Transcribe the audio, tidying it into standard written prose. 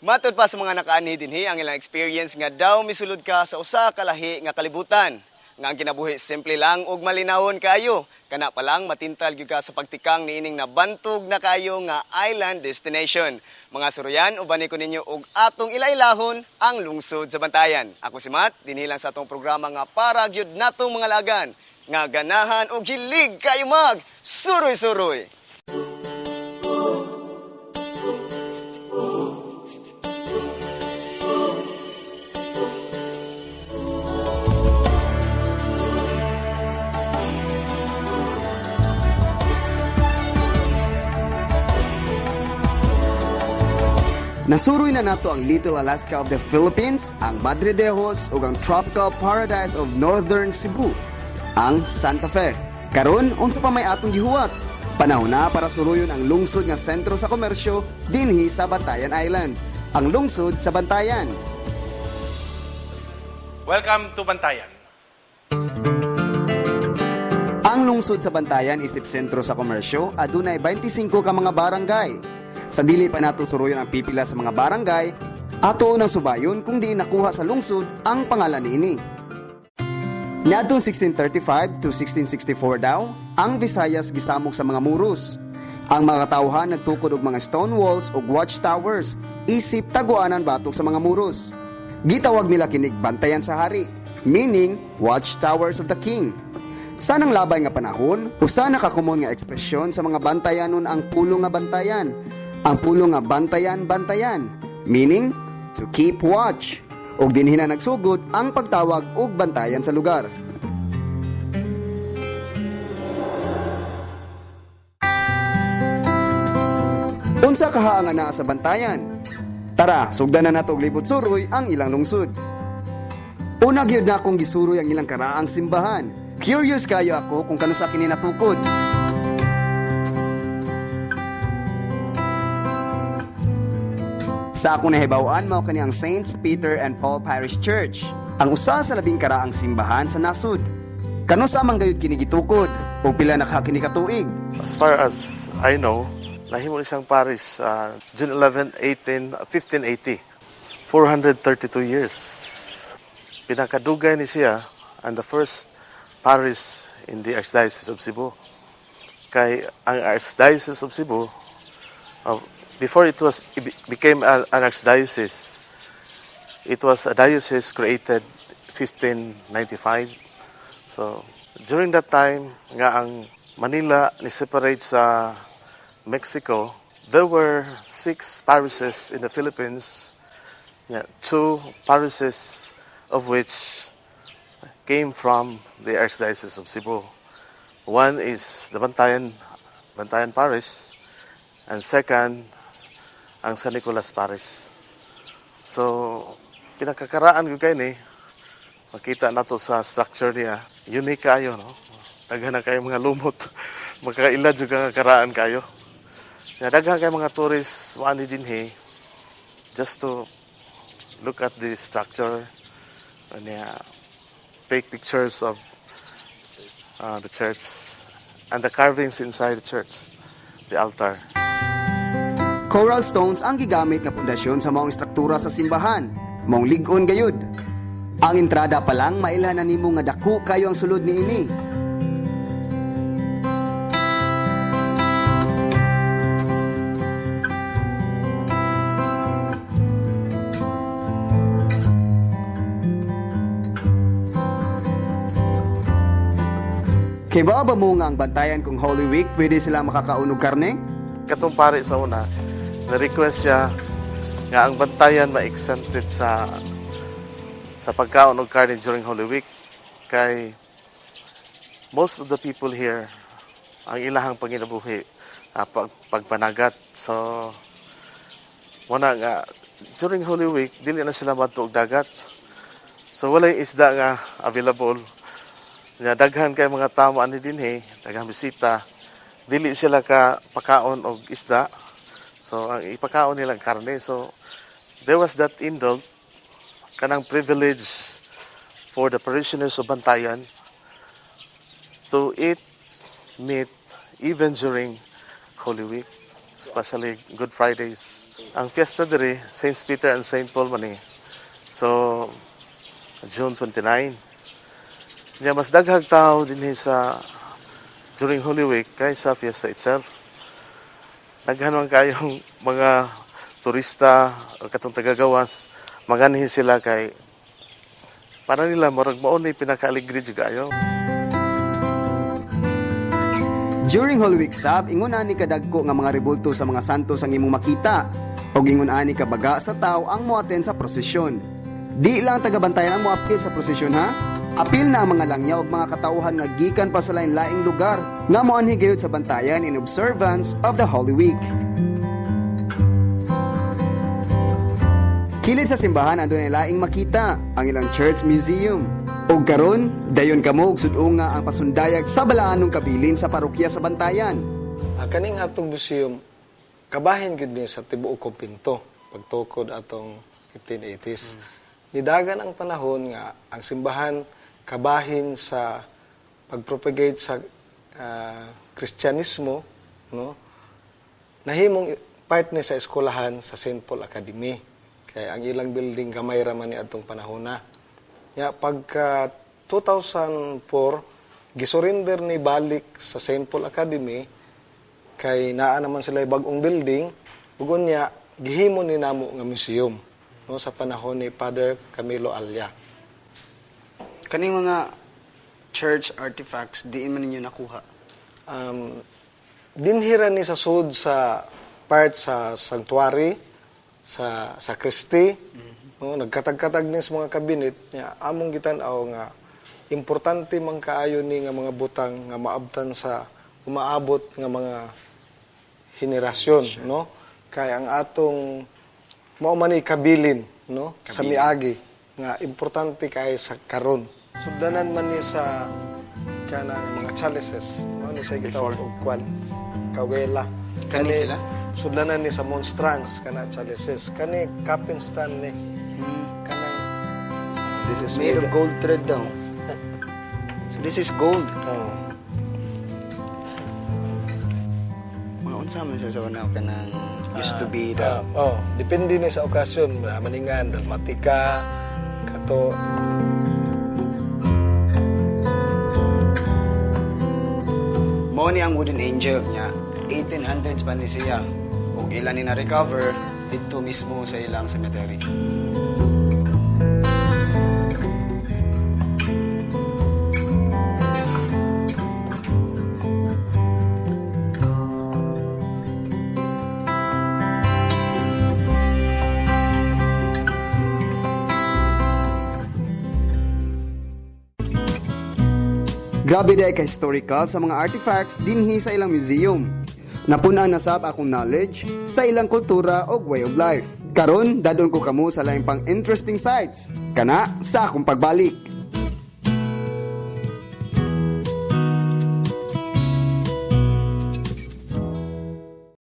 Matod pa sa mga nakaanhi dinhi ang ilang experience nga daw misulod ka sa usa ka lahi nga kalibutan. Nga ang kinabuhi simple lang ug malinawon kaayo. Kana pa lang matintal gyud ka sa pagtikang niining nabantog na kayo nga island destination. Mga suruyan, ubani ko ninyo og atong ilailahon ang lungsod sa Bantayan. Ako si Matt, dinhi lang sa atong programa nga para gyud natong mga lagan nga ganahan og hilig kayo mag suroy-suroy. Nasuroy na nato ang Little Alaska of the Philippines, ang Madre de Ojos ug ang tropical paradise of Northern Cebu, ang Santa Fe. Karon, unsa pa may atong gihuwat? Panahon na para suruyon ang lungsod nga sentro sa komersyo dinhi sa Bantayan Island, ang lungsod sa Bantayan. Welcome to Bantayan. Ang lungsod sa Bantayan isip sentro sa komersyo, adunay 25 ka mga barangay. Sa dili pa nato suruyon ang pipila sa mga barangay, ato nang subayon kung di nakuha sa lungsod ang pangalan niini. Niadtong 1635 to 1664 daw, ang Visayas gisamok sa mga Muros. Ang mga katawhan nagtukod og mga stone walls ug watchtowers, isip taguanan batok sa mga Muros. Gitawag nila kinig Bantayan sa Hari, meaning watchtowers of the king. Sa nang labay nga panahon, usa na kakomon nga ekspresyon sa mga bantayanon ang pulong nga bantayan. Ang pulong nga bantayan-bantayan, meaning to keep watch. Og dinhi na nagsugod ang pagtawag og bantayan sa lugar. Unsa kaha nga naa sa bantayan? Tara, sugdan na nato og libot suroy ang ilang lungsod. Una gyud na akong gisuroy ang ilang karaang simbahan. Curious kayo ako kung kano sa kini natukod. Sa akong nahibaw-an mao kani ang Saints Peter and Paul Parish Church, ang usa sa labing karaang simbahan sa nasud. Kano sa man gayud kini gitukod ug pila na kini katuig? As far as I know, nahimo ni siyang parish June 11, 1580. 432 years. Pinakadugay ni siya and the first parish in the Archdiocese of Cebu. Kay ang Archdiocese of Cebu, before it became an archdiocese, it was a diocese created 1595. So during that time nga ang Manila ni separate sa Mexico, there were 6 parishes in the Philippines. 2 parishes of which came from the Archdiocese of Cebu. One is the Bantayan Parish, and second ang San Nicolas Parish. So, pinakakaraan ko kayo ni, makita na to sa structure niya, unique kayo, no? Daghan na kayo mga lumot, magkakailad yung karaan kayo. Daghan kayo mga tourists, wani din just to look at the structure, and take pictures of the church, and the carvings inside the church, the altar. Coral stones ang gigamit nga pundasyon sa maong struktura sa simbahan, maong lig-on gayud. Ang entrada pa lang mailhan na nimo nga dako kayo ang sulod niini. Kay ba mo nga ang bantayan kung Holy Week pwede sila makakaunog karne? Katong pare sa una, na-request siya nga ang bantayan ma-exempted sa pagkaon og karne during Holy Week. Kay most of the people here, ang ilahang panginabuhi, pagpanagat. So, muna nga, during Holy Week, dili na sila madto og dagat. So, walay isda nga available. Daghan kay mga tao ani dinhi, daghang bisita. Dili sila ka pakaon og isda. So, ang ipakaon nilang karne. So, there was that indult, kanang privilege for the parishioners of Bantayan to eat meat even during Holy Week. especially Good Fridays. Ang fiesta diri, Saint Peter and Saint Paul man eh. So, June 29. Niya mas daghang tao din sa during Holy Week kaysa fiesta itself. Daghan man kayong mga turista o katong tagagawas, maganhi sila kay para nila marag mao ni pinakaaligri jud kayo. During Holy Week sab, ingon ani kadagko nga mga rebulto sa mga santos ang imong makita ug ingon ani kabaga sa tawo ang moaten sa prosesyon. Di lang tagabantayan ang moapil sa prosesyon ha. Apil na ang mga langya ug mga katauhan nga gikan pa sa lain-laing lugar nga moanhi gayud sa bantayan in observance of the Holy Week. Kilid sa simbahan andun ay laing makita ang ilang church museum. Ug karon, dayon kamo og sud-unga ang pasundayag sa balaanong kabilin sa parokya sa Bantayan. Kaning atong museum kabahin gud ni sa tibuok kong pinto pagtukod atong 1580s. Nidagan ang panahon nga ang simbahan kabahin sa pagpropagate sa Kristyanismo, no? Nahimong part ni sa eskwelahan sa St. Paul Academy. Kaya ang ilang building gamay ra man ni adtong panahon na. Ya pagka 2004 gisurrender ni balik sa St. Paul Academy kay naa naman sila bag-ong building ugon niya gihimo ni namo nga museum no sa panahon ni Father Camilo Alya. Kaning mga church artifacts diin man ninyo nakuha? Dinhira ni sa sud sa part sa sanctuary sa sakristi, no, nagkatag-katag ni sa mga kabinet niya among gitan-aw nga importante man kaayo ni nga mga butang nga maabtan sa umaabot nga mga henerasyon, no, kay ang atong mao man ni kabilin, no, sa miagi nga importante kay sa karon. Sudlanan man ni sa kanang mga chalices, mao ni sa gitawag og kwan kawela. Kani sila? Sudlanan ni sa monstrance kana chalices. Kani cup and stand ni. Kanang this is Made of gold thread daw. So this is gold. Oh. Mga unsa man siya sa wanaw kanang used to be the Depende ni sa okasyon, maningan dalmatika kato. mao ni ang wooden angel niya. 1800s pa ni siya. Ug ilan ni na-recover dito mismo sa ilang cemetery. Grabe day ka historical sa mga artifacts dinhi sa ilang museum. Napuna na sab akong knowledge sa ilang kultura o way of life. Karon, dadon ko kamo sa laing pang interesting sites. Kana sa akong pagbalik.